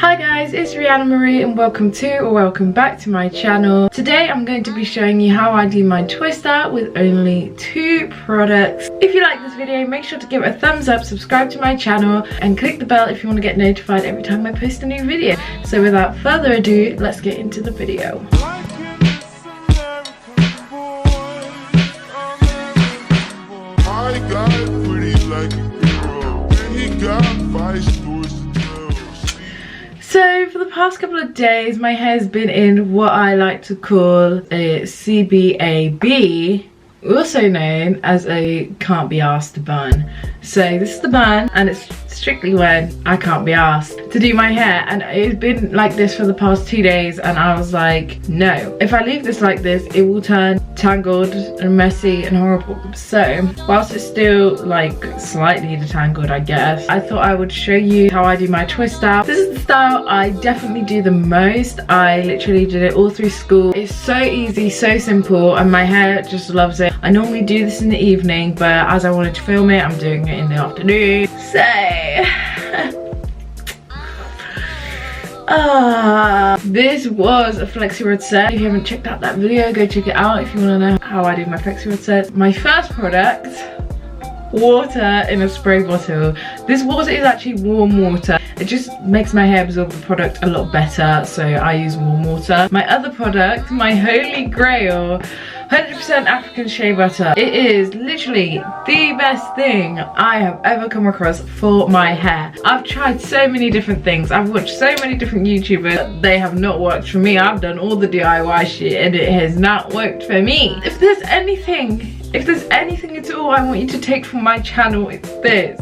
Hi guys, it's Rihanna Marie and welcome back to my channel. Today I'm going to be showing you how I do my twist out with only 2 products. If you like this video, make sure to give it a thumbs up, subscribe to my channel and click the bell if you want to get notified every time I post a new video. So without further ado, let's get into the video. So for the past couple of days my hair's been in what I like to call a CBAB, also known as a can't be asked bun. So this is the bun and it's strictly when I can't be asked to do my hair, and it's been like this for the past 2 days and I was like, no, if I leave this like this it will turn tangled and messy and horrible. So whilst it's still like slightly detangled, I guess, I thought I would show you how I do my twist out. This is the style I definitely do the most. I literally did it all through school. It's so easy, so simple, and my hair just loves it. I normally do this in the evening, but as I wanted to film it, I'm doing it in the afternoon. So this was a flexi rod set. If you haven't checked out that video, go check it out if you want to know how I do my flexi rod set. My first product, water in a spray bottle. This water is actually warm water. It just makes my hair absorb the product a lot better, so I use warm water. My other product, my holy grail, 100% African shea butter. It is literally the best thing I have ever come across for my hair. I've tried so many different things. I've watched so many different YouTubers, but they have not worked for me. I've done all the DIY shit and it has not worked for me. If there's anything at all I want you to take from my channel, it's this.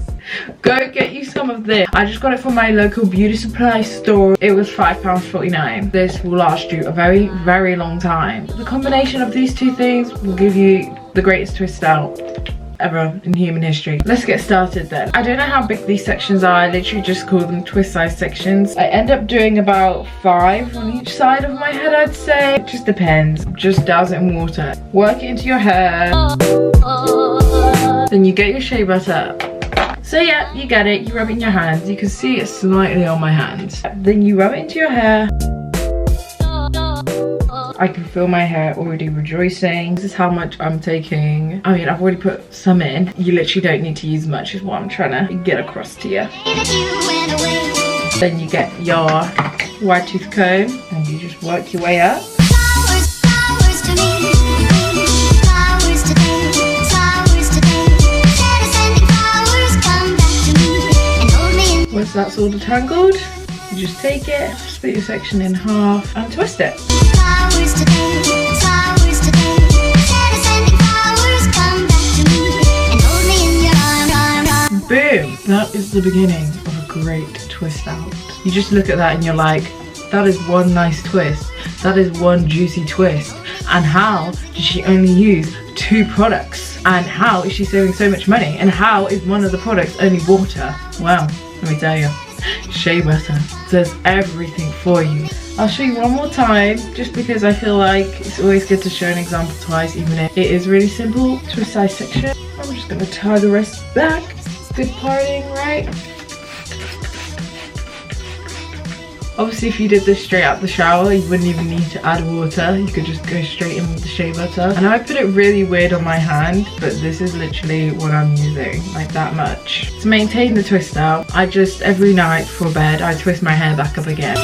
Go get you some of this. I just got it from my local beauty supply store. It was £5.49. This will last you a very, very long time. The combination of these 2 things will give you the greatest twist out ever in human history. Let's get started then. I don't know how big these sections are. I literally just call them twist size sections. I end up doing about 5 on each side of my head, I'd say. It just depends. Just douse it in water. Work it into your hair. Then you get your shea butter. So yeah, you get it, you rub it in your hands. You can see it slightly on my hands. Then you rub it into your hair. I can feel my hair already rejoicing. This is how much I'm taking. I mean, I've already put some in. You literally don't need to use much is what I'm trying to get across to you. Then you get your wide tooth comb and you just work your way up. Once that's all detangled, you just take it, split your section in half and twist it. Boom! That is the beginning of a great twist out. You just look at that and you're like, that is one nice twist. That is one juicy twist. And how did she only use 2 products? And how is she saving so much money? And how is one of the products only water? Wow. Let me tell you, shea butter does everything for you. I'll show you one more time, just because I feel like it's always good to show an example twice, even if it is really simple. Twist size section. I'm just going to tie the rest back. Good parting, right? Obviously, if you did this straight out the shower, you wouldn't even need to add water. You could just go straight in with the shea butter. I know I put it really weird on my hand, but this is literally what I'm using, like that much. To maintain the twist out, I just, every night before bed, I twist my hair back up again.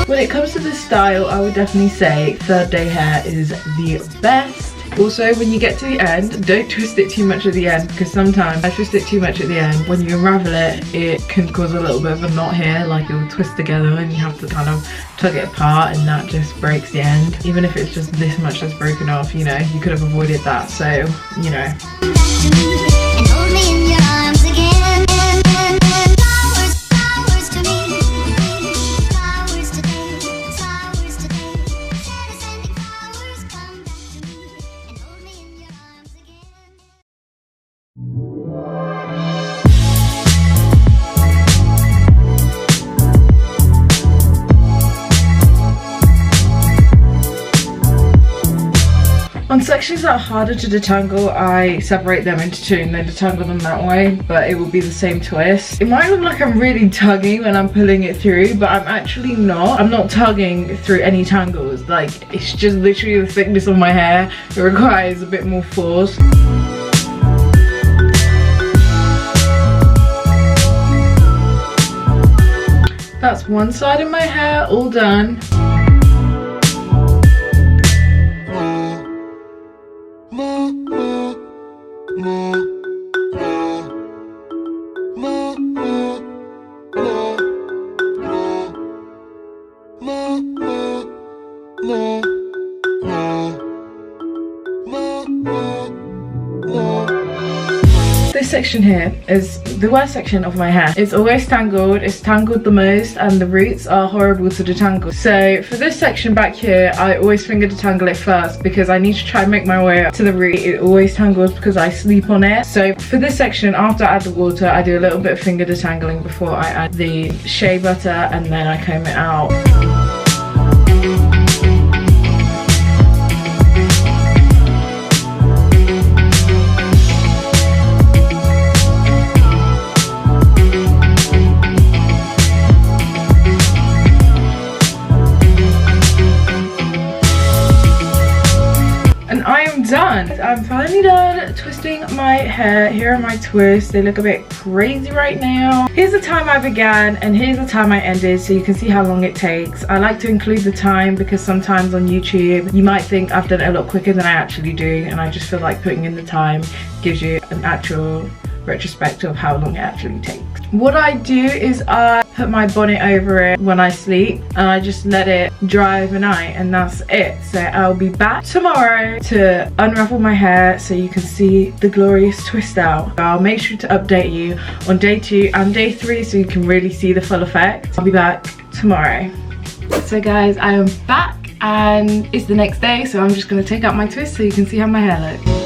When it comes to this style, I would definitely say 3rd day hair is the best. Also, when you get to the end, don't twist it too much at the end, because sometimes I twist it too much at the end. When you unravel it, it can cause a little bit of a knot here, like it will twist together and you have to kind of tug it apart, and that just breaks the end. Even if it's just this much that's broken off, you know, you could have avoided that, so, you know. On sections that are harder to detangle, I separate them into two and then detangle them that way, but it will be the same twist. It might look like I'm really tugging when I'm pulling it through, but I'm actually not. I'm not tugging through any tangles. Like, it's just literally the thickness of my hair. It requires a bit more force. That's one side of my hair all done. This section here is the worst section of my hair. It's always tangled, it's tangled the most, and the roots are horrible to detangle. So for this section back here, I always finger detangle it first because I need to try and make my way up to the root. It always tangles because I sleep on it. So for this section, after I add the water, I do a little bit of finger detangling before I add the shea butter, and then I comb it out. Done. I'm finally done twisting my hair. Here are my twists. They look a bit crazy right now. Here's the time I began and here's the time I ended, so you can see how long it takes. I like to include the time because sometimes on YouTube you might think I've done it a lot quicker than I actually do, and I just feel like putting in the time gives you an actual retrospective of how long it actually takes. What I do is I put my bonnet over it when I sleep and I just let it dry overnight, and that's it. So I'll be back tomorrow to unravel my hair so you can see the glorious twist out. I'll make sure to update you on day 2 and day 3 so you can really see the full effect. I'll be back tomorrow. So guys, I am back and it's the next day, so I'm just going to take out my twist so you can see how my hair looks.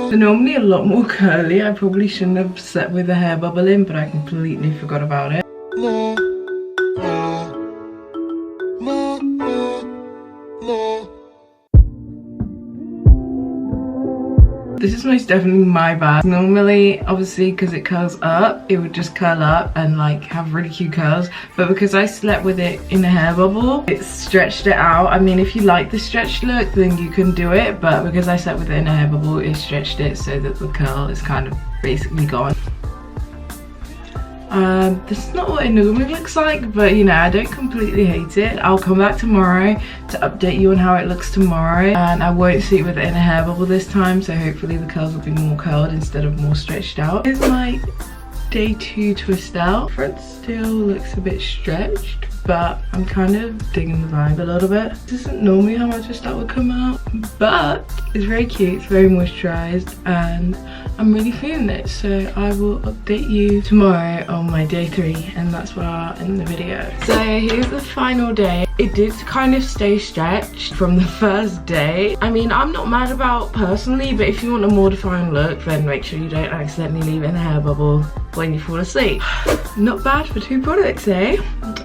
They're normally a lot more curly. I probably shouldn't have set with the hair bubble in, but I completely forgot about it. This is most definitely my bad. Normally, obviously, because it curls up, it would just curl up and like have really cute curls. But because I slept with it in a hair bubble, it stretched it out. I mean, if you like the stretched look, then you can do it. But because I slept with it in a hair bubble, it stretched it so that the curl is kind of basically gone. This is not what it normally looks like, but you know, I don't completely hate it. I'll come back tomorrow to update you on how it looks tomorrow, and I won't sleep with it in a hair bubble this time, so hopefully the curls will be more curled instead of more stretched out. Here's my day 2 twist out. Front still looks a bit stretched, but I'm kind of digging the vibe a little bit. This isn't normally how my twist out would come out, but it's very cute, it's very moisturized, and I'm really feeling it. So I will update you tomorrow on my day 3, and that's where I'll end the video. So here's the final day. It did kind of stay stretched from the first day. I mean, I'm not mad about personally, but if you want a more defined look, then make sure you don't accidentally leave it in a hair bubble when you fall asleep. Not bad for 2 products, eh?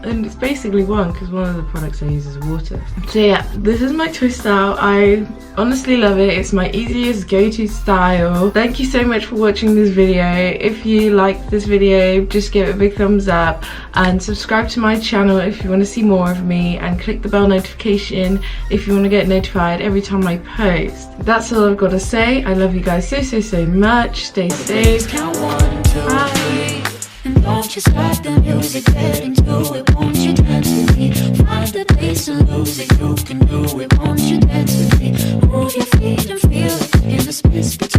And it's basically one, because one of the products I use is water. So yeah, this is my twist out. I honestly love it. It's my easiest go-to style. Thank you so much for watching this video. If you liked this video, just give it a big thumbs up and subscribe to my channel if you want to see more of me, and click the bell notification if you want to get notified every time I post. That's all I've got to say. I love you guys so much. Stay safe. Count 1, 2, 3. And don't you stop the music, get into it, won't you dance with me? Find the place and lose it, you can do it, won't you dance with me? Move your feet and feel it in the space between